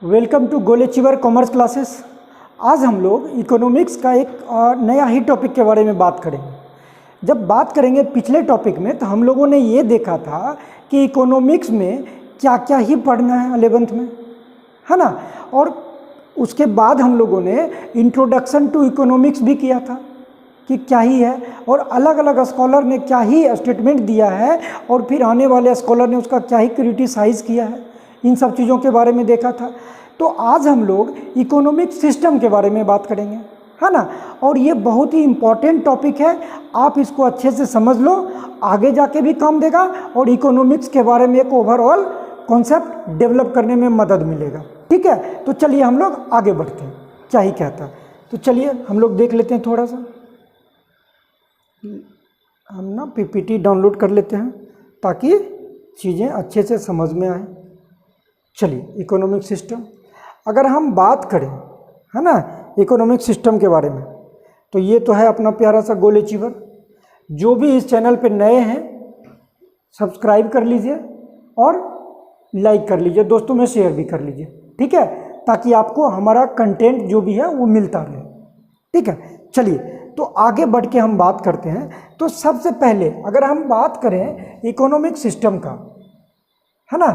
Welcome to goal achiever commerce classes. आज हम लोग इकोनॉमिक्स का एक नया ही टॉपिक के बारे में बात करेंगे। जब बात करेंगे पिछले टॉपिक में तो हम लोगों ने ये देखा था कि इकोनॉमिक्स में क्या क्या ही पढ़ना है 11th में, है ना। और उसके बाद हम लोगों ने इंट्रोडक्शन टू इकोनॉमिक्स भी किया था कि क्या ही है, और अलग अलग स्कॉलर ने क्या ही स्टेटमेंट दिया है और फिर आने वाले स्कॉलर ने उसका क्या ही क्रिटिसाइज़ किया है, इन सब चीज़ों के बारे में देखा था। तो आज हम लोग इकोनॉमिक सिस्टम के बारे में बात करेंगे, है ना। और ये बहुत ही इम्पॉर्टेंट टॉपिक है, आप इसको अच्छे से समझ लो, आगे जाके भी काम देगा और इकोनॉमिक्स के बारे में एक ओवरऑल कॉन्सेप्ट डेवलप करने में मदद मिलेगा। ठीक है, तो चलिए हम लोग आगे बढ़ते हैं, क्या ही कहता है। तो चलिए हम लोग देख लेते हैं, थोड़ा सा हम ना पीपीटी डाउनलोड कर लेते हैं ताकि चीज़ें अच्छे से समझ में आए। चलिए, इकोनॉमिक सिस्टम अगर हम बात करें, है ना, इकोनॉमिक सिस्टम के बारे में, तो ये तो है अपना प्यारा सा गोल अचीवर। जो भी इस चैनल पे नए हैं सब्सक्राइब कर लीजिए और लाइक कर लीजिए, दोस्तों में शेयर भी कर लीजिए, ठीक है, ताकि आपको हमारा कंटेंट जो भी है वो मिलता रहे। ठीक है, चलिए तो आगे बढ़ के हम बात करते हैं। तो सबसे पहले अगर हम बात करें इकोनॉमिक सिस्टम का, है ना,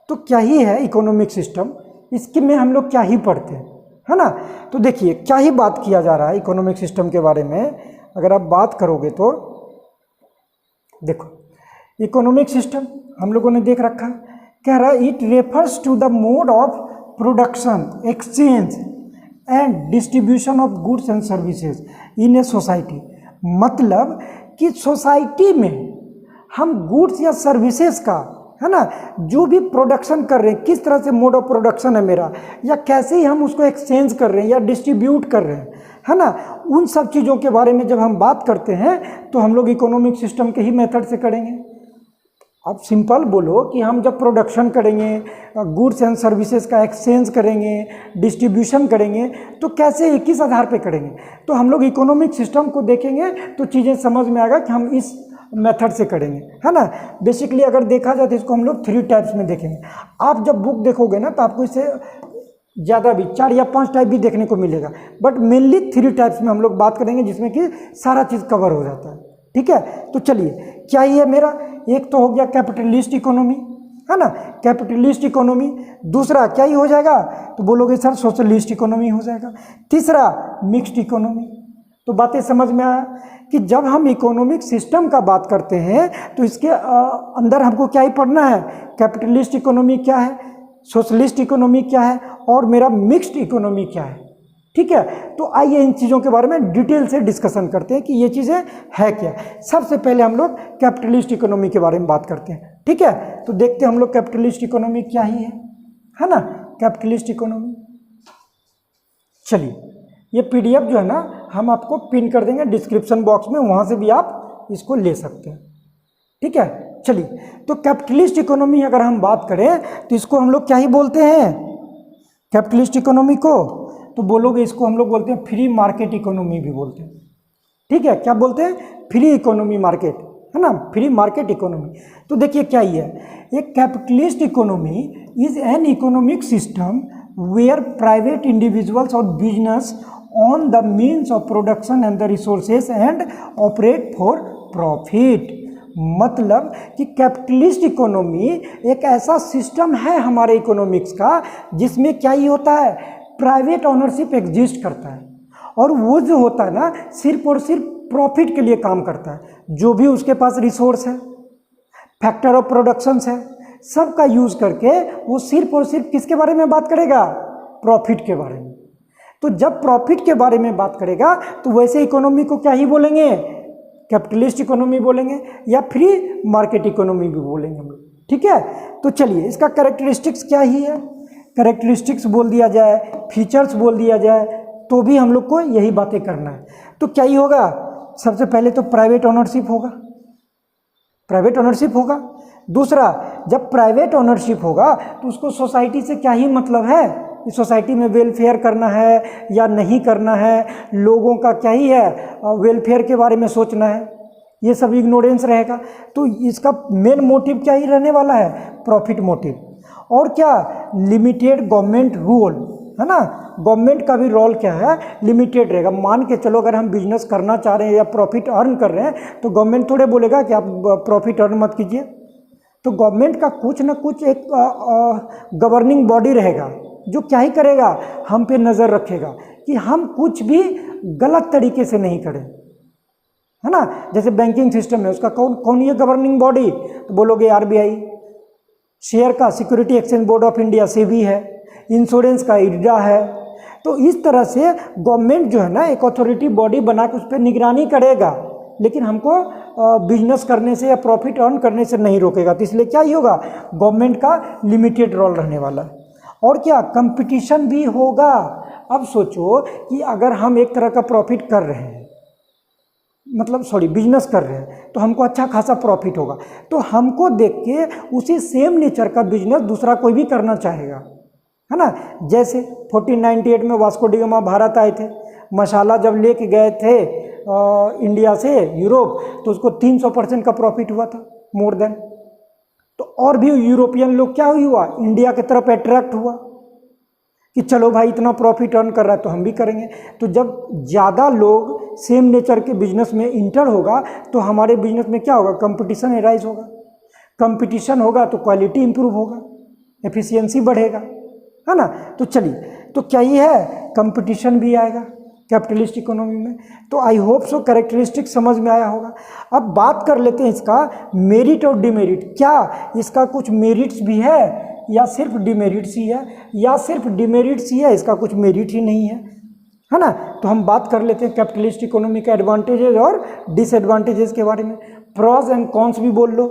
तो क्या ही है इकोनॉमिक सिस्टम, इसके में हम लोग क्या ही पढ़ते हैं, है ना। तो देखिए क्या ही बात किया जा रहा है इकोनॉमिक सिस्टम के बारे में। अगर आप बात करोगे तो देखो, इकोनॉमिक सिस्टम हम लोगों ने देख रखा है, कह रहा है it refers to the mode of production, exchange and distribution of goods and services in a society. मतलब कि सोसाइटी में हम गुड्स या सर्विसेज का, है ना, जो भी प्रोडक्शन कर रहे हैं, किस तरह से मोड ऑफ प्रोडक्शन है मेरा, या कैसे ही हम उसको एक्सचेंज कर रहे हैं या डिस्ट्रीब्यूट कर रहे हैं, है ना, उन सब चीज़ों के बारे में जब हम बात करते हैं तो हम लोग इकोनॉमिक सिस्टम के ही मेथड से करेंगे। अब सिंपल बोलो कि हम जब प्रोडक्शन करेंगे, गुड्स एंड सर्विसेज का एक्सचेंज करेंगे, डिस्ट्रीब्यूशन करेंगे, तो कैसे, किस आधार पे करेंगे, तो हम लोग इकोनॉमिक सिस्टम को देखेंगे तो चीज़ें समझ में आएगा कि हम इस मेथड से करेंगे, है ना। बेसिकली अगर देखा जाए तो इसको हम लोग 3 टाइप्स में देखेंगे। आप जब बुक देखोगे ना तो आपको इससे ज़्यादा भी 4 या 5 टाइप भी देखने को मिलेगा, बट मेनली 3 टाइप्स में हम लोग बात करेंगे जिसमें कि सारा चीज़ कवर हो जाता है। ठीक है, तो चलिए क्या ही है मेरा, एक तो हो गया कैपिटलिस्ट इकोनॉमी, है ना, कैपिटलिस्ट इकोनॉमी। दूसरा क्या ही हो जाएगा, तो बोलोगे सर सोशलिस्ट इकोनॉमी हो जाएगा। तीसरा मिक्स्ड इकोनॉमी। तो बातें समझ में आया कि जब हम इकोनॉमिक सिस्टम का बात करते हैं तो इसके अंदर हमको क्या ही पढ़ना है, कैपिटलिस्ट इकोनॉमी क्या है, सोशलिस्ट इकोनॉमी क्या है और मेरा मिक्स्ड इकोनॉमी क्या है। ठीक है, तो आइए इन चीज़ों के बारे में डिटेल से डिस्कशन करते हैं कि ये चीज़ें है क्या। सबसे पहले हम लोग कैपिटलिस्ट इकोनॉमी के बारे में बात करते हैं। ठीक है, तो देखते हैं हम लोग कैपिटलिस्ट इकोनॉमी क्या ही है ना, कैपिटलिस्ट इकोनॉमी। चलिए, ये पीडीएफ जो है ना हम आपको पिन कर देंगे डिस्क्रिप्शन बॉक्स में, वहाँ से भी आप इसको ले सकते हैं। ठीक है, चलिए तो कैपिटलिस्ट इकोनॉमी अगर हम बात करें तो इसको हम लोग क्या ही बोलते हैं, कैपिटलिस्ट इकोनॉमी को तो बोलोगे इसको हम लोग बोलते हैं फ्री मार्केट इकोनॉमी भी बोलते हैं। ठीक है, क्या बोलते हैं, फ्री इकोनॉमी मार्केट, है ना, फ्री मार्केट इकोनॉमी। तो देखिए क्या ही है, एक capitalist economy is an economic system where private individuals और business on the means of production and the resources and operate for profit। मतलब कि कैपिटलिस्ट इकोनॉमी एक ऐसा सिस्टम है हमारे इकोनॉमिक्स का जिसमें क्या ही होता है, प्राइवेट ओनरशिप एग्जिस्ट करता है, और वो जो होता है ना सिर्फ और सिर्फ प्रॉफिट के लिए काम करता है। जो भी उसके पास रिसोर्स है, फैक्टर ऑफ प्रोडक्शंस है, सबका यूज करके वो सिर्फ और सिर्फ किसके बारे में बात करेगा, प्रॉफिट के बारे में। तो जब प्रॉफिट के बारे में बात करेगा तो वैसे इकोनॉमी को क्या ही बोलेंगे, कैपिटलिस्ट इकोनॉमी बोलेंगे या फ्री मार्केट इकोनॉमी भी बोलेंगे हम लोग। ठीक है, तो चलिए इसका कैरेक्टरिस्टिक्स क्या ही है, कैरेक्टरिस्टिक्स बोल दिया जाए, फीचर्स बोल दिया जाए, तो भी हम लोग को यही बातें करना है। तो क्या ही होगा, सबसे पहले तो प्राइवेट ओनरशिप होगा, प्राइवेट ओनरशिप होगा। दूसरा, जब प्राइवेट ओनरशिप होगा तो उसको सोसाइटी से क्या ही मतलब है, इस सोसाइटी में वेलफेयर करना है या नहीं करना है, लोगों का क्या ही है, वेलफेयर के बारे में सोचना है, ये सब इग्नोरेंस रहेगा। तो इसका मेन मोटिव क्या ही रहने वाला है, प्रॉफिट मोटिव। और क्या, लिमिटेड गवर्नमेंट रोल, है ना, गवर्नमेंट का भी रोल क्या है, लिमिटेड रहेगा। मान के चलो अगर हम बिजनेस करना चाह रहे हैं या प्रॉफिट अर्न कर रहे हैं तो गवर्नमेंट थोड़े बोलेगा कि आप प्रॉफिट अर्न मत कीजिए। तो गवर्नमेंट का कुछ ना कुछ एक गवर्निंग बॉडी रहेगा जो क्या ही करेगा, हम पे नज़र रखेगा कि हम कुछ भी गलत तरीके से नहीं करें, है ना। जैसे बैंकिंग सिस्टम है, उसका कौन ये गवर्निंग बॉडी, तो बोलोगे आरबीआई। शेयर का security exchange board of India, SEBI है। इंश्योरेंस का इरडा है। तो इस तरह से गवर्नमेंट जो है ना एक अथॉरिटी बॉडी बना के उस पर निगरानी करेगा, लेकिन हमको बिजनेस करने से या प्रॉफिट अर्न करने से नहीं रोकेगा। तो इसलिए क्या ही होगा, गवर्नमेंट का लिमिटेड रोल रहने वाला है। और क्या, कंपटीशन भी होगा। अब सोचो कि अगर हम एक तरह का प्रॉफिट कर रहे हैं, बिजनेस कर रहे हैं, तो हमको अच्छा खासा प्रॉफिट होगा, तो हमको देख के उसी सेम नेचर का बिजनेस दूसरा कोई भी करना चाहेगा, है ना। जैसे 1498 में वास्को डी गामा भारत आए थे, मसाला जब लेके गए थे इंडिया से यूरोप, तो उसको 300% का प्रॉफिट हुआ था, मोर देन। तो और भी यूरोपियन लोग क्या हुआ, इंडिया की तरफ अट्रैक्ट हुआ कि चलो भाई इतना प्रॉफिट अर्न कर रहा है तो हम भी करेंगे। तो जब ज़्यादा लोग सेम नेचर के बिजनेस में इंटर होगा तो हमारे बिजनेस में क्या होगा, कंपटीशन एराइज होगा। कंपटीशन होगा तो क्वालिटी इंप्रूव होगा, एफिशिएंसी बढ़ेगा, है ना। तो चलिए, तो क्या ये है, कंपटीशन भी आएगा कैपिटलिस्ट इकोनॉमी में। तो आई होप सो कैरेक्टरिस्टिक समझ में आया होगा। अब बात कर लेते हैं इसका मेरिट और डिमेरिट। क्या इसका कुछ मेरिट्स भी है या सिर्फ डिमेरिट्स ही है, या सिर्फ डिमेरिट्स ही है, इसका कुछ मेरिट ही नहीं है ना। तो हम बात कर लेते हैं कैपिटलिस्ट इकोनॉमी के एडवांटेजेस और डिसएडवांटेजेस के बारे में। प्रॉस एंड कॉन्स भी बोल लो,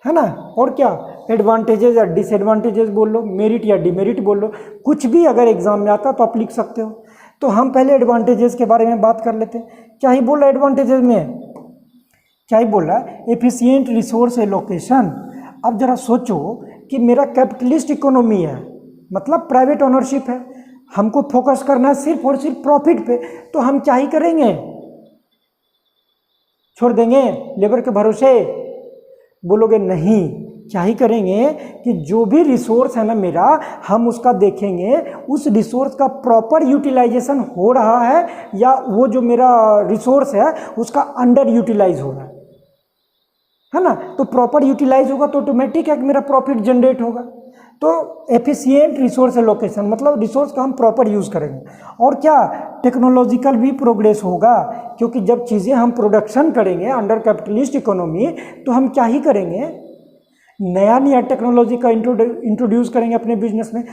है ना, और क्या, एडवांटेजेस या डिसएडवांटेजेस बोल लो, मेरिट या डिमेरिट बोल लो, कुछ भी अगर एग्जाम में आता तो आप लिख सकते हो। तो हम पहले एडवांटेजेस के बारे में बात कर लेते हैं। क्या ही बोल रहा है एडवांटेजेस में, क्या ही बोल रहा है, एफिशिएंट रिसोर्स एलोकेशन। अब जरा सोचो कि मेरा कैपिटलिस्ट इकोनॉमी है, मतलब प्राइवेट ओनरशिप है, हमको फोकस करना है सिर्फ और सिर्फ प्रॉफिट पे, तो हम क्या ही करेंगे, छोड़ देंगे लेबर के भरोसे, बोलोगे नहीं, क्या ही करेंगे कि जो भी रिसोर्स है ना मेरा, हम उसका देखेंगे उस रिसोर्स का प्रॉपर यूटिलाइजेशन हो रहा है या वो जो मेरा रिसोर्स है उसका अंडर यूटिलाइज हो रहा है ना। तो प्रॉपर यूटिलाइज होगा तो ऑटोमेटिक है कि मेरा प्रॉफिट जनरेट होगा। तो एफिशिएंट रिसोर्स एलोकेशन मतलब रिसोर्स का हम प्रॉपर यूज़ करेंगे। और क्या, टेक्नोलॉजिकल भी प्रोग्रेस होगा, क्योंकि जब चीज़ें हम प्रोडक्शन करेंगे अंडर कैपिटलिस्ट इकोनॉमी तो हम क्या ही करेंगे, नया टेक्नोलॉजी का इंट्रोड्यूस करेंगे अपने बिजनेस में,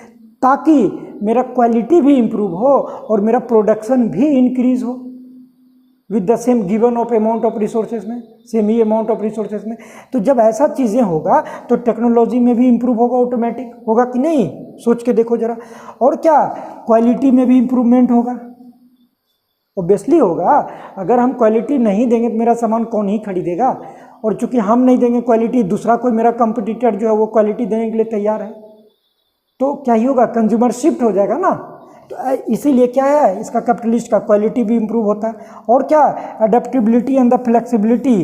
ताकि मेरा क्वालिटी भी इम्प्रूव हो और मेरा प्रोडक्शन भी इंक्रीज हो with the same given of amount of resources में, सेम ही अमाउंट ऑफ रिसोर्सेज में। तो जब ऐसा चीज़ें होगा तो टेक्नोलॉजी में भी इम्प्रूव होगा, ऑटोमेटिक होगा कि नहीं, सोच के देखो जरा। और क्या, क्वालिटी में भी इम्प्रूवमेंट होगा, ऑब्वियसली होगा। अगर हम क्वालिटी नहीं देंगे तो मेरा सामान कौन ही खरीदेगा, और चूंकि हम नहीं देंगे क्वालिटी, दूसरा कोई मेरा कंपटीटर जो है वो क्वालिटी देने के लिए तैयार है, तो क्या ही होगा, कंज्यूमर शिफ्ट हो जाएगा ना। तो इसीलिए क्या है, इसका कैपिटलिस्ट का क्वालिटी भी इम्प्रूव होता है। और क्या, अडेप्टेबिलिटी एंड द फ्लेक्सिबिलिटी,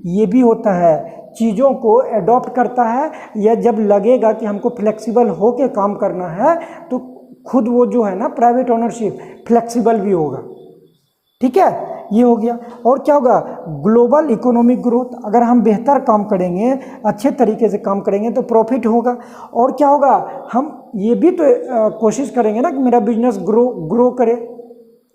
ये भी होता है, चीज़ों को अडॉप्ट करता है, या जब लगेगा कि हमको फ्लेक्सिबल हो के काम करना है तो खुद वो जो है ना प्राइवेट ओनरशिप फ्लेक्सिबल भी होगा। ठीक है, ये हो गया। और क्या होगा, ग्लोबल इकोनॉमिक ग्रोथ, अगर हम बेहतर काम करेंगे, अच्छे तरीके से काम करेंगे तो प्रॉफिट होगा। और क्या होगा, हम ये भी तो कोशिश करेंगे ना कि मेरा बिजनेस ग्रो करे,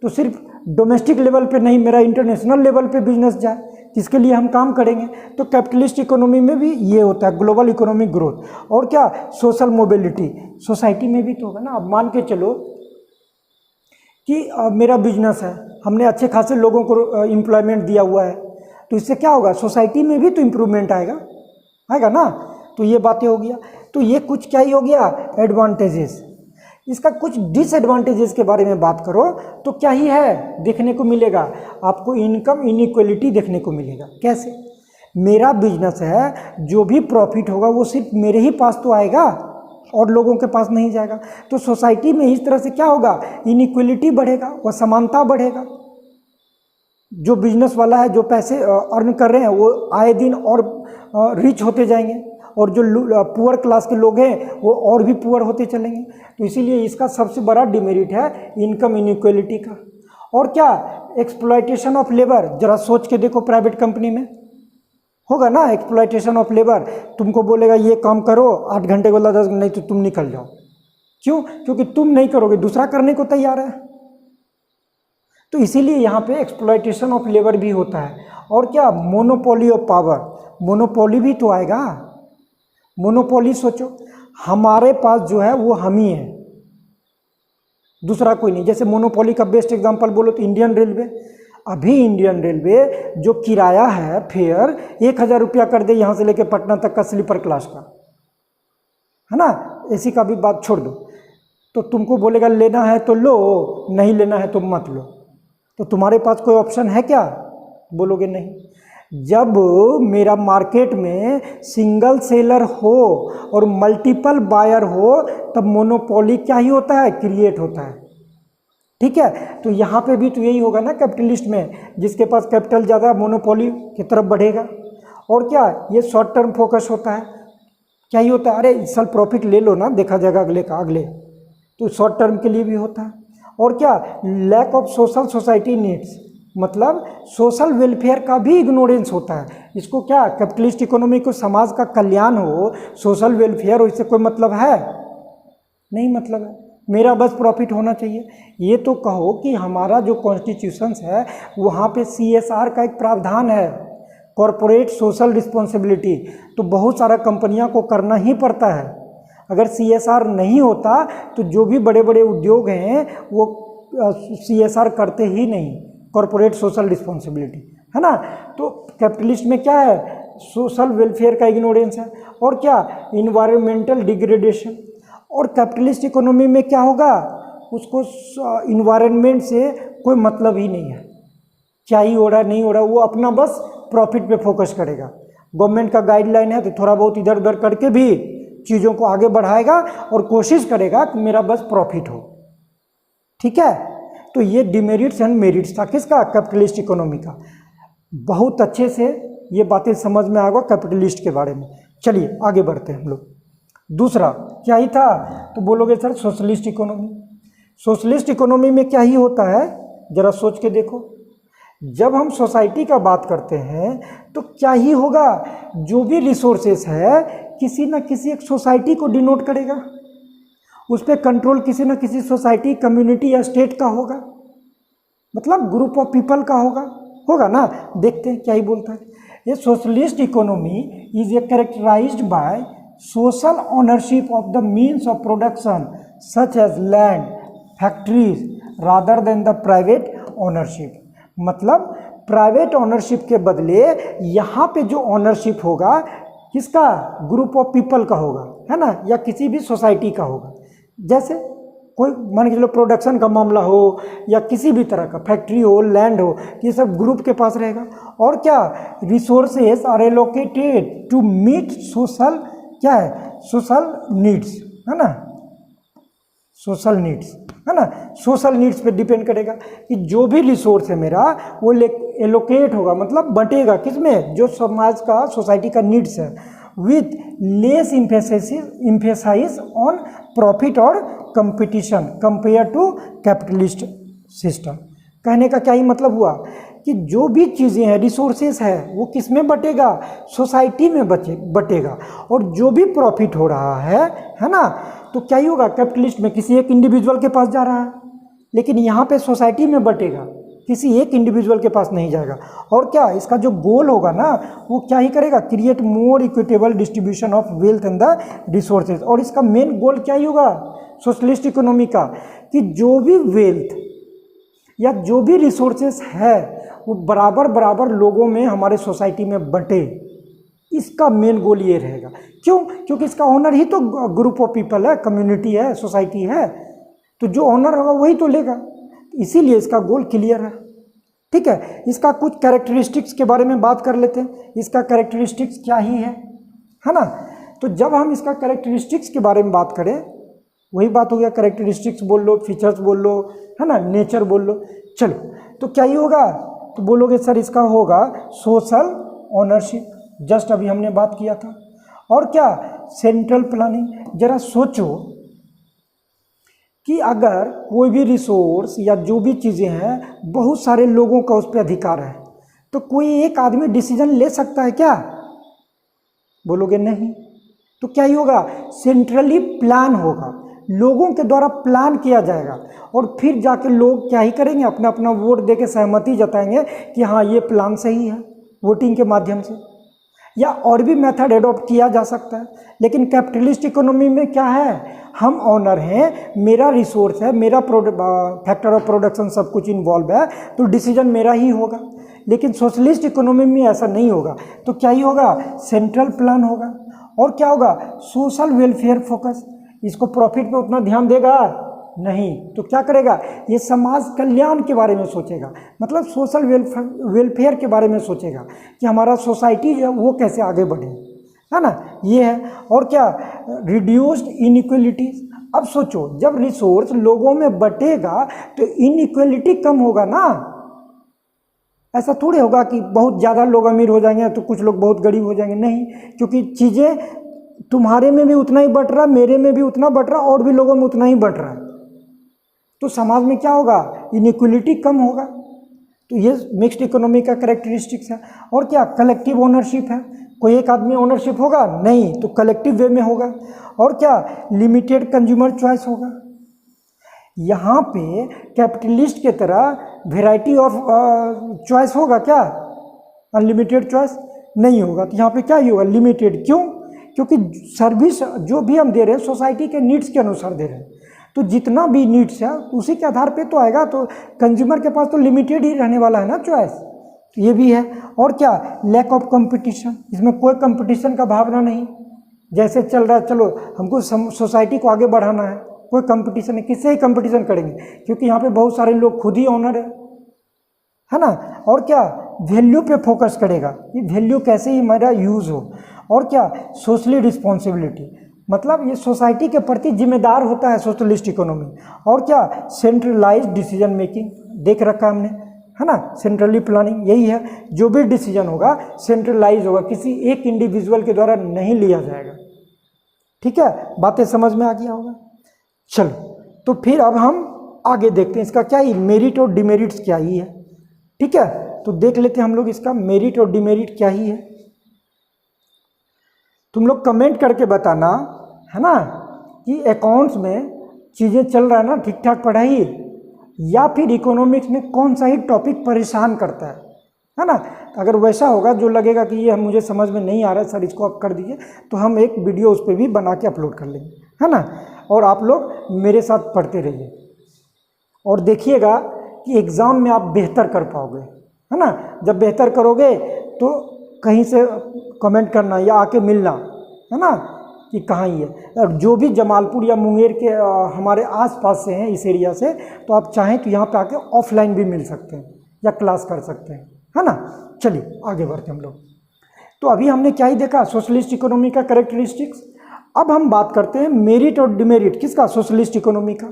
तो सिर्फ डोमेस्टिक लेवल पे नहीं, मेरा इंटरनेशनल लेवल पे बिजनेस जाए, जिसके लिए हम काम करेंगे। तो कैपिटलिस्ट इकोनॉमी में भी ये होता है, ग्लोबल इकोनॉमिक ग्रोथ। और क्या, सोशल मोबिलिटी, सोसाइटी में भी तो होगा ना। अब मान के चलो कि मेरा बिजनेस है, हमने अच्छे खासे लोगों को एम्प्लॉयमेंट दिया हुआ है, तो इससे क्या होगा, सोसाइटी में भी तो इम्प्रूवमेंट आएगा ना। तो ये बातें हो गया। तो ये कुछ क्या ही हो गया, एडवांटेजेस। इसका कुछ डिसएडवांटेजेस के बारे में बात करो तो क्या ही है, देखने को मिलेगा आपको इनकम इनइक्वलिटी देखने को मिलेगा। कैसे, मेरा बिजनेस है, जो भी प्रॉफिट होगा वो सिर्फ मेरे ही पास तो आएगा और लोगों के पास नहीं जाएगा। तो सोसाइटी में इस तरह से क्या होगा, इनइक्वलिटी बढ़ेगा, असमानता बढ़ेगा। जो बिजनेस वाला है, जो पैसे अर्न कर रहे हैं, वो आए दिन और रिच होते जाएंगे, और जो पुअर क्लास के लोग हैं वो और भी पुअर होते चलेंगे। तो इसीलिए इसका सबसे बड़ा डिमेरिट है इनकम इनइक्वालिटी का। और क्या, एक्सप्लॉयटेशन ऑफ लेबर। जरा सोच के देखो, प्राइवेट कंपनी में होगा ना एक्सप्लॉयटेशन ऑफ लेबर। तुमको बोलेगा ये काम करो, 8 घंटे बोला 10, नहीं तो तुम निकल जाओ। क्यों? क्योंकि तुम नहीं करोगे, दूसरा करने को तैयार है। तो इसीलिए यहाँ पे एक्सप्लॉयटेशन ऑफ लेबर भी होता है। और क्या, मोनोपोली ऑफ पावर। मोनोपोली भी तो आएगा। मोनोपोली सोचो, हमारे पास जो है वो हम ही है, दूसरा कोई नहीं। जैसे मोनोपोली का बेस्ट एग्जांपल बोलो तो इंडियन रेलवे। अभी इंडियन रेलवे जो किराया है फेयर 1000 रुपया कर दे यहाँ से लेके पटना तक का स्लीपर क्लास का, है ना। एसी का भी बात छोड़ दो, तो तुमको बोलेगा लेना है तो लो, नहीं लेना है तो मत लो। तो तुम्हारे पास कोई ऑप्शन है क्या? बोलोगे नहीं। जब मेरा मार्केट में सिंगल सेलर हो और मल्टीपल बायर हो तब मोनोपोली क्या ही होता है, क्रिएट होता है। ठीक है, तो यहाँ पे भी तो यही होगा ना कैपिटलिस्ट में, जिसके पास कैपिटल ज़्यादा मोनोपोली की तरफ बढ़ेगा। और क्या, ये शॉर्ट टर्म फोकस होता है। क्या ही होता है, अरे इस साल प्रॉफिट ले लो ना, देखा जाएगा अगले का अगले, तो शॉर्ट टर्म के लिए भी होता है। और क्या, lack of social society needs, मतलब सोशल वेलफेयर का भी इग्नोरेंस होता है। इसको क्या, कैपिटलिस्ट इकोनॉमी को समाज का कल्याण हो, सोशल वेलफेयर हो, इससे कोई मतलब है नहीं। मतलब है मेरा बस प्रॉफिट होना चाहिए। ये तो कहो कि हमारा जो कॉन्स्टिट्यूशंस है वहाँ पे CSR का एक प्रावधान है, कॉरपोरेट सोशल रिस्पॉन्सिबिलिटी, तो बहुत सारा कंपनियां को करना ही पड़ता है। अगर CSR नहीं होता तो जो भी बड़े बड़े उद्योग हैं वो CSR करते ही नहीं, कॉरपोरेट सोशल रिस्पॉन्सिबिलिटी, है ना। तो कैपिटलिस्ट में क्या है, सोशल वेलफेयर का इग्नोरेंस है। और क्या, इन्वायरमेंटल डिग्रेडेशन। और कैपिटलिस्ट इकोनॉमी में क्या होगा, उसको इन्वायरमेंट से कोई मतलब ही नहीं है, क्या ही हो रहा है नहीं हो रहा, वो अपना बस प्रॉफिट पे फोकस करेगा। गवर्नमेंट का गाइडलाइन है तो थोड़ा बहुत इधर उधर करके भी चीज़ों को आगे बढ़ाएगा और कोशिश करेगा कि मेरा बस प्रॉफिट हो। ठीक है, तो ये डिमेरिट्स एंड मेरिट्स था किसका, कैपिटलिस्ट इकोनॉमी का। बहुत अच्छे से ये बातें समझ में आ गया कैपिटलिस्ट के बारे में। चलिए आगे बढ़ते हैं हम लोग। दूसरा क्या ही था, तो बोलोगे sir socialist economy. Socialist economy में क्या ही होता है, जरा सोच के देखो। जब हम सोसाइटी का बात करते हैं तो क्या ही होगा, जो भी रिसोर्सेस है किसी न किसी एक सोसाइटी को डिनोट करेगा, उस पर कंट्रोल किसी न किसी सोसाइटी, कम्युनिटी या स्टेट का होगा, मतलब ग्रुप ऑफ पीपल का होगा ना। देखते हैं क्या ही बोलता है। ये socialist economy is a characterized by social ownership of the means of production such as land, factories rather than the private ownership. मतलब प्राइवेट ओनरशिप के बदले यहाँ पे जो ओनरशिप होगा किसका, ग्रुप ऑफ पीपल का होगा, है ना, या किसी भी सोसाइटी का होगा। जैसे कोई मान के चलो प्रोडक्शन का मामला हो या किसी भी तरह का फैक्ट्री हो, लैंड हो, ये सब ग्रुप के पास रहेगा। और क्या, resources are allocated to meet social, क्या है, सोशल नीड्स, है ना, सोशल नीड्स, है ना। सोशल नीड्स पे डिपेंड करेगा कि जो भी रिसोर्स है मेरा वो एलोकेट होगा, मतलब बटेगा किस में, जो समाज का, सोसाइटी का नीड्स है, with less emphasise on profit और competition compare to capitalist system. कहने का क्या ही मतलब हुआ कि जो भी चीज़ें हैं, रिसोर्सेस है, वो किस में बटेगा, सोसाइटी में बटेगा। और जो भी प्रॉफिट हो रहा है ना, तो क्या ही होगा, कैपिटलिस्ट में किसी एक इंडिविजुअल के पास जा रहा है, लेकिन यहाँ पे सोसाइटी में बटेगा, किसी एक इंडिविजुअल के पास नहीं जाएगा। और क्या, इसका जो गोल होगा ना वो क्या ही करेगा, create more equitable distribution of wealth and the resources. और इसका मेन गोल क्या ही होगा सोशलिस्ट इकोनॉमी का, कि जो भी वेल्थ या जो भी रिसोर्सेज है वो बराबर बराबर लोगों में, हमारे सोसाइटी में बटे। इसका मेन गोल ये रहेगा। क्यों? क्योंकि इसका ओनर ही तो ग्रुप ऑफ पीपल है, कम्युनिटी है, सोसाइटी है, तो जो ओनर होगा वही तो लेगा। इसीलिए इसका गोल क्लियर है। ठीक है, इसका कुछ कैरेक्टरिस्टिक्स के बारे में बात कर लेते हैं। इसका कैरेक्टरिस्टिक्स क्या ही है ना। तो जब हम इसका कैरेक्टरिस्टिक्स के बारे में बात करें, वही बात हो गया, कैरेक्टरिस्टिक्स बोल लो, फीचर्स बोल लो, है ना, नेचर बोल लो। चलो, तो क्या ही होगा, तो बोलोगे सर इसका होगा सोशल ओनरशिप, जस्ट अभी हमने बात किया था। और क्या, सेंट्रल प्लानिंग। जरा सोचो कि अगर कोई भी रिसोर्स या जो भी चीज़ें हैं बहुत सारे लोगों का उस पर अधिकार है, तो कोई एक आदमी डिसीजन ले सकता है क्या? बोलोगे नहीं। तो क्या ही होगा, सेंट्रली प्लान होगा, लोगों के द्वारा प्लान किया जाएगा और फिर जाके लोग क्या ही करेंगे, अपना अपना वोट देके सहमति जताएंगे कि हाँ ये प्लान सही है, वोटिंग के माध्यम से। या और भी मेथड एडॉप्ट किया जा सकता है। लेकिन कैपिटलिस्ट इकोनॉमी में क्या है, हम ऑनर हैं, मेरा रिसोर्स है, मेरा फैक्टर ऑफ प्रोडक्शन सब कुछ इन्वॉल्व है, तो डिसीजन मेरा ही होगा। लेकिन सोशलिस्ट इकोनॉमी में ऐसा नहीं होगा। तो क्या ही होगा, सेंट्रल प्लान होगा। और क्या होगा, सोशल वेलफेयर फोकस। इसको प्रॉफिट पे उतना ध्यान देगा नहीं, तो क्या करेगा, ये समाज कल्याण के बारे में सोचेगा, मतलब सोशल वेलफेयर के बारे में सोचेगा कि हमारा सोसाइटी जो है वो कैसे आगे बढ़े, है ना, ये है। और क्या, रिड्यूस्ड इनइक्वलिटीज। अब सोचो, जब रिसोर्स लोगों में बटेगा तो इनइक्वलिटी कम होगा ना। ऐसा थोड़े होगा कि बहुत ज़्यादा लोग अमीर हो जाएंगे तो कुछ लोग बहुत गरीब हो जाएंगे, नहीं, क्योंकि चीज़ें तुम्हारे में भी उतना ही बट रहा, मेरे में भी उतना बट रहा, और भी लोगों में उतना ही बट रहा है। तो समाज में क्या होगा, इनइक्वलिटी कम होगा। तो ये मिक्स्ड इकोनॉमी का कैरेक्टरिस्टिक्स है। और क्या, कलेक्टिव ओनरशिप है। कोई एक आदमी ओनरशिप होगा नहीं, तो कलेक्टिव वे में होगा। और क्या, लिमिटेड कंज्यूमर चॉइस होगा। यहाँ पे कैपिटलिस्ट के तरह वेराइटी ऑफ चॉइस होगा क्या, अनलिमिटेड चॉइस नहीं होगा। तो यहाँ पे क्या ही होगा, लिमिटेड। क्यों? क्योंकि सर्विस जो भी हम दे रहे हैं सोसाइटी के नीड्स के अनुसार दे रहे हैं, तो जितना भी नीड्स है उसी के आधार पे तो आएगा। तो कंज्यूमर के पास तो लिमिटेड ही रहने वाला है ना चॉइस, तो ये भी है। और क्या, लैक ऑफ कंपटीशन। इसमें कोई कंपटीशन का भावना नहीं, जैसे चल रहा है चलो हमको सोसाइटी को आगे बढ़ाना है, कोई कंपटीशन नहीं, किससे ही कंपटीशन करेंगे, क्योंकि यहाँ पे बहुत सारे लोग खुद ही ऑनर है ना। और क्या, वैल्यू पे फोकस करेगा, ये वैल्यू कैसे ही हमारा यूज़ हो। और क्या, सोशली रिस्पॉन्सिबिलिटी, मतलब ये सोसाइटी के प्रति जिम्मेदार होता है सोशलिस्ट इकोनॉमी। और क्या, सेंट्रलाइज्ड डिसीजन मेकिंग, देख रखा हमने, है ना, सेंट्रली प्लानिंग यही है, जो भी डिसीजन होगा सेंट्रलाइज होगा, किसी एक इंडिविजुअल के द्वारा नहीं लिया जाएगा। ठीक है, बातें समझ में आ गया होगा। चलो, तो फिर अब हम आगे देखते हैं इसका क्या ही मेरिट और डिमेरिट्स क्या ही है। ठीक है, तो देख लेते हैं हम लोग इसका मेरिट और डिमेरिट क्या ही है। तुम लोग कमेंट करके बताना, है ना, कि अकाउंट्स में चीज़ें चल रहा है ना ठीक ठाक पढ़ाई, या फिर इकोनॉमिक्स में कौन सा ही टॉपिक परेशान करता है ना। अगर वैसा होगा जो लगेगा कि ये मुझे समझ में नहीं आ रहा है सर, इसको आप कर दीजिए, तो हम एक वीडियो उस पर भी बना के अपलोड कर लेंगे, है ना। और आप लोग मेरे साथ पढ़ते रहिए और देखिएगा कि एग्ज़ाम में आप बेहतर कर पाओगे, है ना। जब बेहतर करोगे तो कहीं से कमेंट करना या आके मिलना, है ना, कि कहाँ ही है। और जो भी जमालपुर या मुंगेर के हमारे आसपास से हैं इस एरिया से, तो आप चाहें तो यहाँ पे आके ऑफलाइन भी मिल सकते हैं या क्लास कर सकते हैं, है ना। चलिए आगे बढ़ते हम लोग। तो अभी हमने क्या ही देखा, सोशलिस्ट इकोनॉमी का कैरेक्टरिस्टिक्स। अब हम बात करते हैं मेरिट और डिमेरिट किसका, सोशलिस्ट इकोनॉमी का।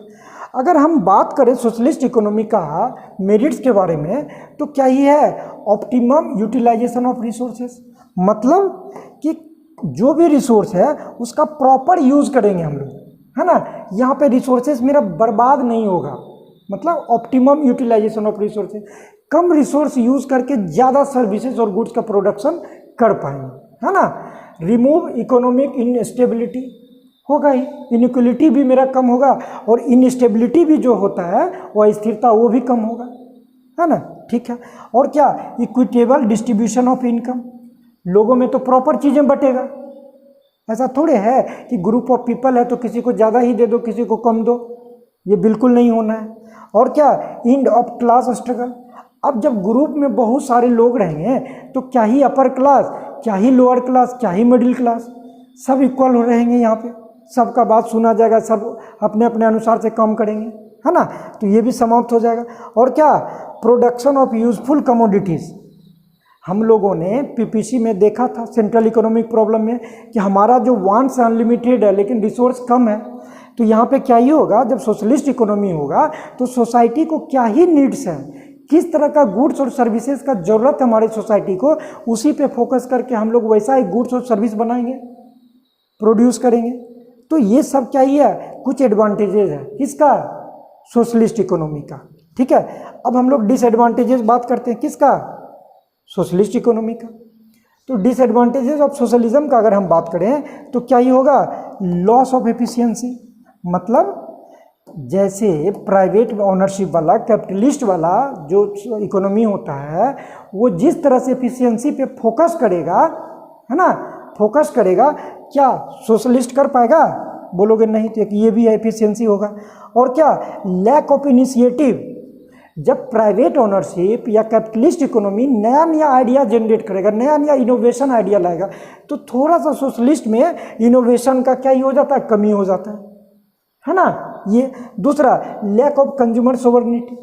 अगर हम बात करें सोशलिस्ट इकोनॉमी का मेरिट्स के बारे में, तो क्या ही है, ऑप्टिमम यूटिलाइजेशन ऑफ रिसोर्सेस, मतलब कि जो भी रिसोर्स है उसका प्रॉपर यूज़ करेंगे हम लोग, है ना। यहाँ पे रिसोर्सेस मेरा बर्बाद नहीं होगा, मतलब ऑप्टिमम यूटिलाइजेशन ऑफ रिसोर्सेस, कम रिसोर्स यूज़ करके ज़्यादा सर्विसेज और गुड्स का प्रोडक्शन कर पाएंगे, है ना। रिमूव इकोनॉमिक इनस्टेबिलिटी होगा ही, इनइक्वलिटी भी मेरा कम होगा, और इनस्टेबिलिटी भी जो होता है वह अस्थिरता वो भी कम होगा, है ना। ठीक है, और क्या, इक्विटेबल डिस्ट्रीब्यूशन ऑफ इनकम, लोगों में तो प्रॉपर चीज़ें बटेगा। ऐसा थोड़े है कि ग्रुप ऑफ पीपल है तो किसी को ज़्यादा ही दे दो किसी को कम दो, ये बिल्कुल नहीं होना है। और क्या, एंड ऑफ क्लास स्ट्रगल, अब जब ग्रुप में बहुत सारे लोग रहेंगे तो क्या ही अपर क्लास, क्या ही लोअर क्लास, क्या ही मिडिल क्लास, सब इक्वल हो रहेंगे यहाँ पे, सबका बात सुना जाएगा, सब अपने अपने अनुसार से काम करेंगे, है ना। तो ये भी समाप्त हो जाएगा। और क्या, प्रोडक्शन ऑफ यूजफुल कमोडिटीज़, हम लोगों ने पीपीसी में देखा था सेंट्रल इकोनॉमिक प्रॉब्लम में कि हमारा जो वांट्स अनलिमिटेड है लेकिन रिसोर्स कम है। तो यहाँ पे क्या ही होगा, जब सोशलिस्ट इकोनॉमी होगा तो सोसाइटी को क्या ही नीड्स है, किस तरह का गुड्स और सर्विसेज का ज़रूरत है हमारे सोसाइटी को, उसी पे फोकस करके हम लोग वैसा ही गुड्स और सर्विस बनाएंगे, प्रोड्यूस करेंगे। तो ये सब क्या ही है, कुछ एडवांटेजेस है किसका, सोशलिस्ट इकोनॉमी का। ठीक है, अब हम लोग डिसएडवांटेजेस बात करते हैं किसका, सोशलिस्ट इकोनॉमी का। तो डिसएडवांटेजेस ऑफ सोशलिज्म का अगर हम बात करें तो क्या ही होगा, लॉस ऑफ एफिशिएंसी। मतलब जैसे प्राइवेट ओनरशिप वाला, कैपिटलिस्ट वाला जो इकोनॉमी होता है, वो जिस तरह से एफिशिएंसी पे फोकस करेगा, है ना, फोकस करेगा, क्या सोशलिस्ट कर पाएगा, बोलोगे नहीं, तो ये भी एफिशिएंसी होगा। और क्या, लैक ऑफ इनिशिएटिव। जब प्राइवेट ओनरशिप या कैपिटलिस्ट इकोनॉमी नया नया आइडिया जनरेट करेगा, नया नया इनोवेशन आइडिया लाएगा, तो थोड़ा सा सोशलिस्ट में इनोवेशन का क्या ही हो जाता है, कमी हो जाता है ना। ये दूसरा, लैक ऑफ कंज्यूमर सोवरेनिटी,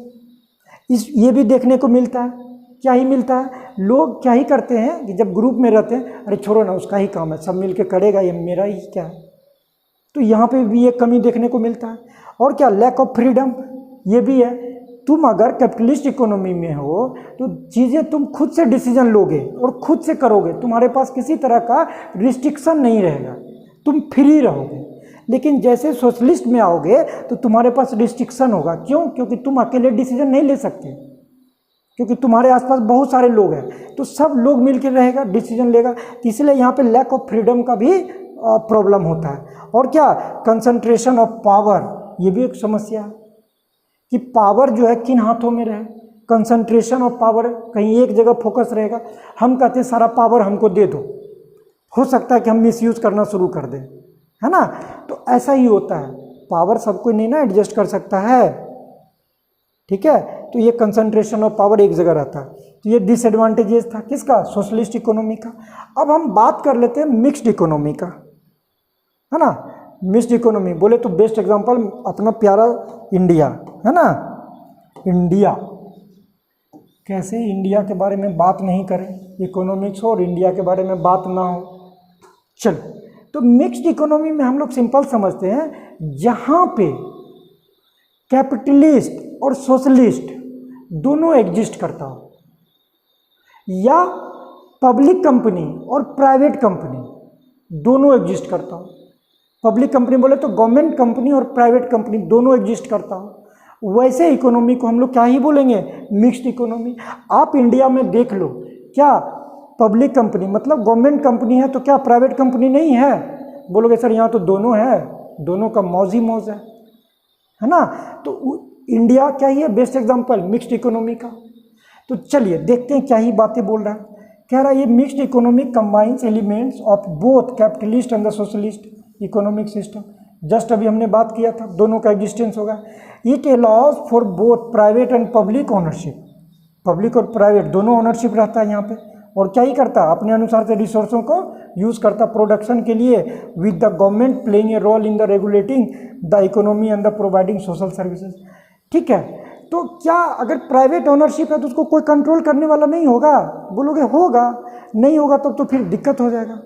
ये भी देखने को मिलता है। क्या ही मिलता है, लोग क्या ही करते हैं कि जब ग्रुप में रहते हैं, अरे छोड़ो ना, उसका ही काम है, सब मिलके करेगा, ये मेरा ही क्या है। तो यहाँ पे भी एक कमी देखने को मिलता है। और क्या, लैक ऑफ फ्रीडम, ये भी है। तुम अगर कैपिटलिस्ट इकोनॉमी में हो तो चीज़ें तुम खुद से डिसीजन लोगे और खुद से करोगे, तुम्हारे पास किसी तरह का रिस्ट्रिक्शन नहीं रहेगा, तुम फ्री रहोगे। लेकिन जैसे सोशलिस्ट में आओगे तो तुम्हारे पास रिस्ट्रिक्शन होगा। क्यों? क्योंकि तुम अकेले डिसीजन नहीं ले सकते, क्योंकि तुम्हारे आसपास बहुत सारे लोग हैं, तो सब लोग मिलकर रहेगा, डिसीजन लेगा। तो इसलिए यहाँ पे लैक ऑफ फ्रीडम का भी प्रॉब्लम होता है। और क्या, कंसंट्रेशन ऑफ पावर, ये भी एक समस्या है कि पावर जो है किन हाथों में रहे। कंसंट्रेशन ऑफ पावर, कहीं एक जगह फोकस रहेगा, हम कहते हैं सारा पावर हमको दे दो, हो सकता है कि हम मिसयूज करना शुरू कर दें, है ना। तो ऐसा ही होता है, पावर सबको नहीं ना एडजस्ट कर सकता है। ठीक है, तो ये कंसंट्रेशन ऑफ पावर एक जगह रहता है। तो ये डिसएडवांटेजेस था किसका, सोशलिस्ट इकोनॉमी का। अब हम बात कर लेते हैं मिक्स्ड इकोनॉमी का, है ना। मिक्स्ड इकोनॉमी बोले तो बेस्ट एग्जांपल अपना प्यारा इंडिया, है ना। इंडिया, कैसे इंडिया के बारे में बात नहीं करें, इकोनॉमिक्स हो और इंडिया के बारे में बात ना हो। चलो, तो मिक्स्ड इकोनॉमी में हम लोग सिंपल समझते हैं, जहां पे कैपिटलिस्ट और सोशलिस्ट दोनों एग्जिस्ट करता हो, या पब्लिक कंपनी और प्राइवेट कंपनी दोनों एग्जिस्ट करता हो। पब्लिक कंपनी बोले तो गवर्नमेंट कंपनी और प्राइवेट कंपनी दोनों एग्जिस्ट करता हो, वैसे इकोनॉमी को हम लोग क्या ही बोलेंगे, मिक्स्ड इकोनॉमी। आप इंडिया में देख लो, क्या पब्लिक कंपनी मतलब गवर्नमेंट कंपनी है, तो क्या प्राइवेट कंपनी नहीं है, बोलोगे सर यहाँ तो दोनों है, दोनों का मौज ही मौज है ना। तो इंडिया क्या ही है, बेस्ट एग्जांपल मिक्स्ड इकोनॉमी का। तो चलिए देखते हैं क्या ही बातें बोल रहा है। कह रहा है ये mixed economy combines elements of both capitalist and the socialist economic system. Just अभी हमने बात किया था, दोनों का एग्जिस्टेंस होगा। It allows for both private and public ownership, public और प्राइवेट दोनों ओनरशिप रहता है यहाँ पे। और क्या ही करता है, अपने अनुसार से रिसोर्सों को यूज़ करता प्रोडक्शन के लिए, with the government playing a role in the regulating the economy and the providing social services. ठीक है, तो क्या अगर प्राइवेट ओनरशिप है तो उसको कोई कंट्रोल करने वाला नहीं होगा, बोलोगे होगा, नहीं होगा तब तो फिर दिक्कत हो जाएगा।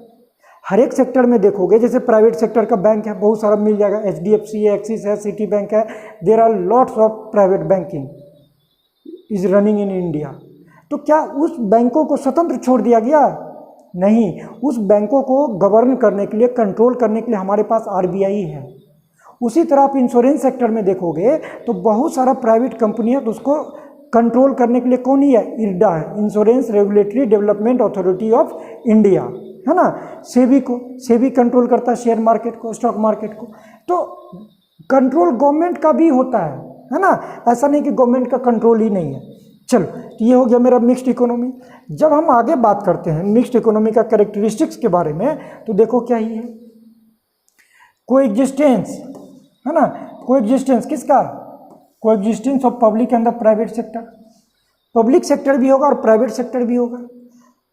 हर एक सेक्टर में देखोगे, जैसे प्राइवेट सेक्टर का बैंक है, बहुत सारा मिल जाएगा, HDFC है, एक्सिस है, सिटी बैंक है, there are lots of private banking is running in India. तो क्या उस बैंकों को स्वतंत्र छोड़ दिया गया? नहीं, उस बैंकों को गवर्न करने के लिए, कंट्रोल करने के लिए हमारे पास RBI है। उसी तरह आप इंश्योरेंस सेक्टर में देखोगे तो बहुत सारा प्राइवेट कंपनी है, तो उसको कंट्रोल करने के लिए कौन ही है, IRDA है, insurance regulatory development authority of India, है ना। सेबी कंट्रोल करता है शेयर मार्केट को, स्टॉक मार्केट को। तो कंट्रोल गवर्नमेंट का भी होता है ना, ऐसा नहीं कि गवर्नमेंट का कंट्रोल ही नहीं है। चलो, तो ये हो गया मेरा मिक्स्ड इकोनॉमी। जब हम आगे बात करते हैं मिक्स्ड इकोनॉमी का कैरेक्टरिस्टिक्स के बारे में, तो देखो क्या ही है, कोएग्जिस्टेंस, है ना। कोएग्जिस्टेंस किसका, coexistence of public and the private sector. Public sector भी होगा और प्राइवेट सेक्टर भी होगा।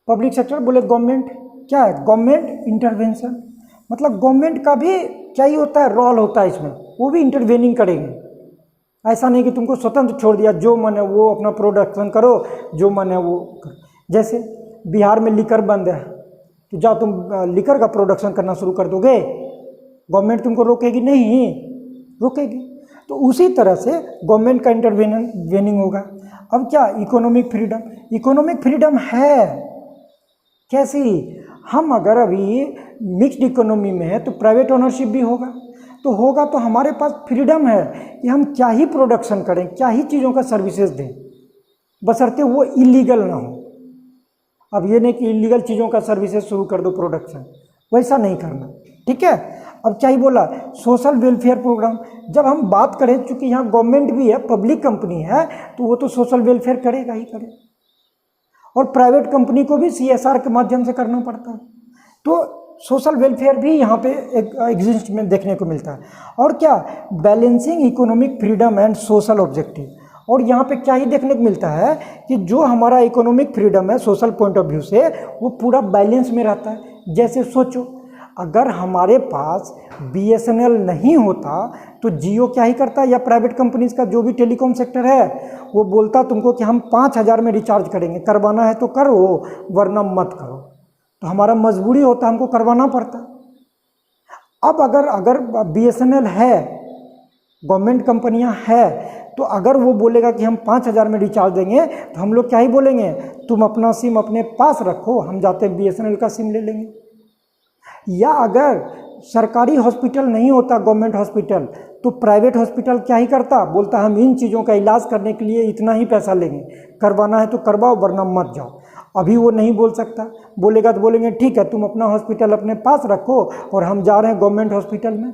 पब्लिक सेक्टर बोले गवर्नमेंट, क्या है, गवर्नमेंट इंटरवेंशन, मतलब गवर्नमेंट का भी क्या ही होता है, रोल होता है इसमें, वो भी इंटरवेनिंग करेंगे। ऐसा नहीं कि तुमको स्वतंत्र छोड़ दिया, जो मन है वो अपना प्रोडक्शन करो, जो मन है वो करो। जैसे बिहार में लिकर बंद है, तो जा तुम लिकर का प्रोडक्शन करना शुरू कर दोगे, गवर्नमेंट तुमको रोकेगी नहीं, रोकेगी। तो उसी तरह से गवर्नमेंट का इंटरवेनिंग होगा। अब क्या, इकोनॉमिक फ्रीडम। इकोनॉमिक फ्रीडम है कैसी, हम अगर अभी मिक्स्ड इकोनॉमी में है तो प्राइवेट ओनरशिप भी होगा, तो हमारे पास फ्रीडम है कि हम क्या ही प्रोडक्शन करें, क्या ही चीज़ों का सर्विसेज दें, बशर्ते वो इलीगल ना हो। अब ये नहीं कि इलीगल चीज़ों का सर्विसेज शुरू कर दो प्रोडक्शन, वैसा नहीं करना, ठीक है। अब क्या ही बोला, सोशल वेलफेयर प्रोग्राम। जब हम बात करें, चूंकि यहाँ गवर्नमेंट भी है, पब्लिक कंपनी है, तो वो तो सोशल वेलफेयर करेगा ही करेगा, और प्राइवेट कंपनी को भी CSR के माध्यम से करना पड़ता है। तो सोशल वेलफेयर भी यहाँ पे एग्जिस्ट में देखने को मिलता है। और क्या, balancing economic freedom and social objective. और यहाँ पे क्या ही देखने को मिलता है कि जो हमारा इकोनॉमिक फ्रीडम है सोशल पॉइंट ऑफ व्यू से, वो पूरा बैलेंस में रहता है। जैसे सोचो, अगर हमारे पास BSNL नहीं होता तो जियो क्या ही करता, या प्राइवेट कंपनीज का जो भी टेलीकॉम सेक्टर है वो बोलता तुमको कि हम 5,000 में रिचार्ज करेंगे, करवाना है तो करो वरना मत करो, तो हमारा मजबूरी होता, हमको करवाना पड़ता। अब अगर BSNL है, गवर्नमेंट कंपनियां है, तो अगर वो बोलेगा कि हम 5,000 में रिचार्ज देंगे, तो हम लोग क्या ही बोलेंगे, तुम अपना सिम अपने पास रखो, हम जाते BSNL का सिम ले लेंगे। या अगर सरकारी हॉस्पिटल नहीं होता, गवर्नमेंट हॉस्पिटल, तो प्राइवेट हॉस्पिटल क्या ही करता, बोलता हम इन चीज़ों का इलाज करने के लिए इतना ही पैसा लेंगे, करवाना है तो करवाओ वरना मत जाओ। अभी वो नहीं बोल सकता, बोलेगा तो बोलेंगे ठीक है तुम अपना हॉस्पिटल अपने पास रखो और हम जा रहे हैं गवर्नमेंट हॉस्पिटल में।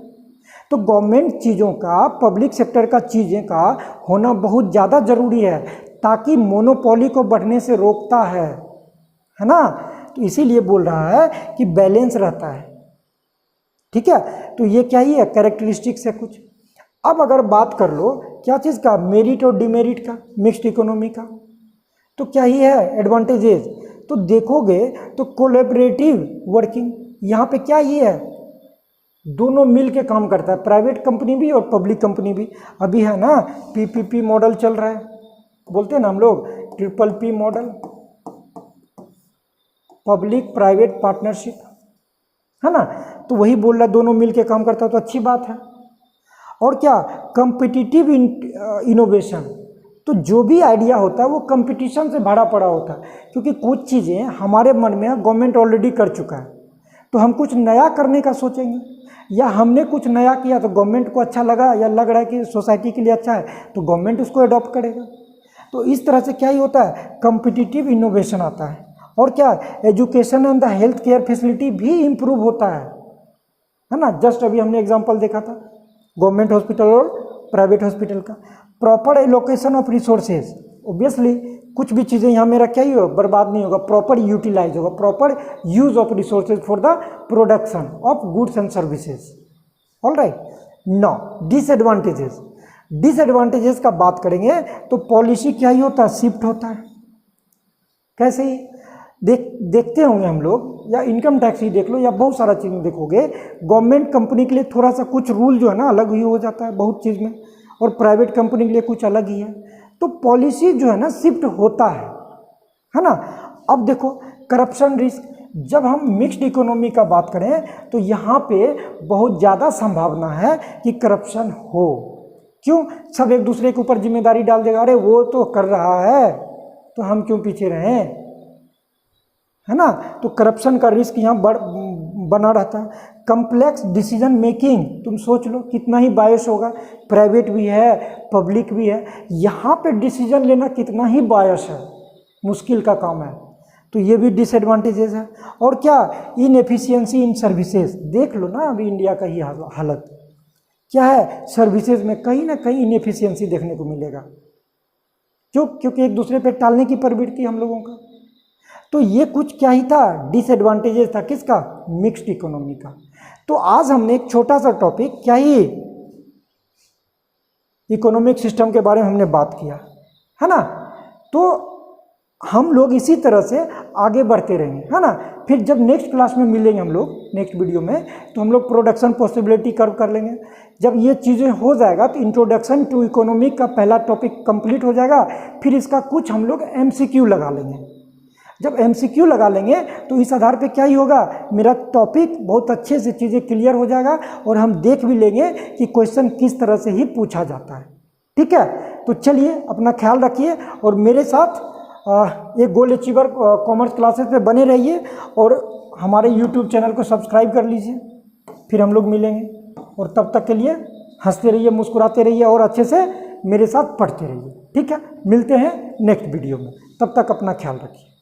तो गवर्नमेंट चीज़ों का, पब्लिक सेक्टर का चीज़ें का होना बहुत ज़्यादा ज़रूरी है, ताकि मोनोपोली को बढ़ने से रोकता है ना। तो इसीलिए बोल रहा है कि बैलेंस रहता है, ठीक है। तो ये क्या ही है, कैरेक्टरिस्टिक्स है कुछ। अब अगर बात कर लो क्या चीज़ का, मेरिट और डिमेरिट का, मिक्स्ड इकोनॉमी का, तो क्या ही है एडवांटेजेस। तो देखोगे तो कोलैबोरेटिव वर्किंग, यहाँ पे क्या ही है, दोनों मिल के काम करता है, प्राइवेट कंपनी भी और पब्लिक कंपनी भी। अभी है ना PPP मॉडल चल रहा है, बोलते हैं ना हम लोग PPP model, public private partnership, है ना। तो वही बोल रहा, दोनों मिल के काम करता है तो अच्छी बात है। और क्या, कॉम्पिटिटिव इनोवेशन, तो जो भी आइडिया होता है वो कंपटीशन से भरा पड़ा होता है, क्योंकि कुछ चीज़ें हमारे मन में गवर्नमेंट ऑलरेडी कर चुका है, तो हम कुछ नया करने का सोचेंगे, या हमने कुछ नया किया तो गवर्नमेंट को अच्छा लगा या लग रहा है कि सोसाइटी के लिए अच्छा है, तो गवर्नमेंट उसको अडॉप्ट करेगा। तो इस तरह से क्या ही होता है, कॉम्पिटिटिव इनोवेशन आता है। और क्या, education and the health care facility भी इम्प्रूव होता है ना। जस्ट अभी हमने एग्जांपल देखा था गवर्नमेंट हॉस्पिटल और प्राइवेट हॉस्पिटल का। Proper allocation of resources, obviously कुछ भी चीज़ें यहाँ मेरा क्या ही होगा, बर्बाद नहीं होगा, प्रॉपर यूटिलाइज होगा, proper use of resources for the production of goods and services. Alright, now disadvantages. Disadvantages का बात करेंगे तो पॉलिसी क्या ही होता है, शिफ्ट होता है। कैसे ही देखते होंगे हम लोग, या इनकम टैक्स ही देख लो, या बहुत सारा चीज़ देखोगे, गवर्नमेंट कंपनी के लिए थोड़ा सा कुछ रूल जो है ना अलग ही हो जाता है बहुत चीज़ में, और प्राइवेट कंपनी के लिए कुछ अलग ही है। तो पॉलिसी जो है ना शिफ्ट होता है ना। अब देखो करप्शन रिस्क, जब हम मिक्स्ड इकोनॉमी का बात करें तो यहाँ पे बहुत ज़्यादा संभावना है कि करप्शन हो। क्यों, सब एक दूसरे के ऊपर जिम्मेदारी डाल देगा, अरे वो तो कर रहा है तो हम क्यों पीछे रहें, है ना। तो करप्शन का रिस्क यहाँ बना रहता है। कम्प्लेक्स डिसीजन मेकिंग, तुम सोच लो कितना ही बायस होगा, प्राइवेट भी है पब्लिक भी है, यहाँ पे डिसीजन लेना कितना ही बायस है, मुश्किल का काम है। तो ये भी डिसएडवांटेजेस है। और क्या, इनएफिशिएंसी इन सर्विसेज, देख लो ना अभी इंडिया का ही हालत क्या है, सर्विसेज में कहीं ना कहीं इनएफिशिएंसी देखने को मिलेगा। क्यों, क्योंकि एक दूसरे पे टालने की प्रवृत्ति हम लोगों का। तो ये कुछ क्या ही था, डिसएडवांटेजेस था किसका, मिक्स्ड इकोनॉमी का। तो आज हमने एक छोटा सा टॉपिक क्या ही इकोनॉमिक सिस्टम के बारे में हमने बात किया, है ना। तो हम लोग इसी तरह से आगे बढ़ते रहेंगे, है ना। फिर जब नेक्स्ट क्लास में मिलेंगे हम लोग नेक्स्ट वीडियो में, तो हम लोग प्रोडक्शन पॉसिबिलिटी कर्व कर लेंगे। जब ये चीज़ें हो जाएगा तो इंट्रोडक्शन टू इकोनॉमिक का पहला टॉपिक कंप्लीट हो जाएगा। फिर इसका कुछ हम लोग MCQ लगा लेंगे। जब MCQ लगा लेंगे तो इस आधार पे क्या ही होगा, मेरा टॉपिक बहुत अच्छे से चीज़ें क्लियर हो जाएगा, और हम देख भी लेंगे कि क्वेश्चन किस तरह से ही पूछा जाता है। ठीक है, तो चलिए अपना ख्याल रखिए, और मेरे साथ एक गोल अचीवर कॉमर्स क्लासेस पे बने रहिए, और हमारे YouTube चैनल को सब्सक्राइब कर लीजिए। फिर हम लोग मिलेंगे, और तब तक के लिए हंसते रहिए, मुस्कुराते रहिए और अच्छे से मेरे साथ पढ़ते रहिए। ठीक है, मिलते हैं नेक्स्ट वीडियो में, तब तक अपना ख्याल रखिए।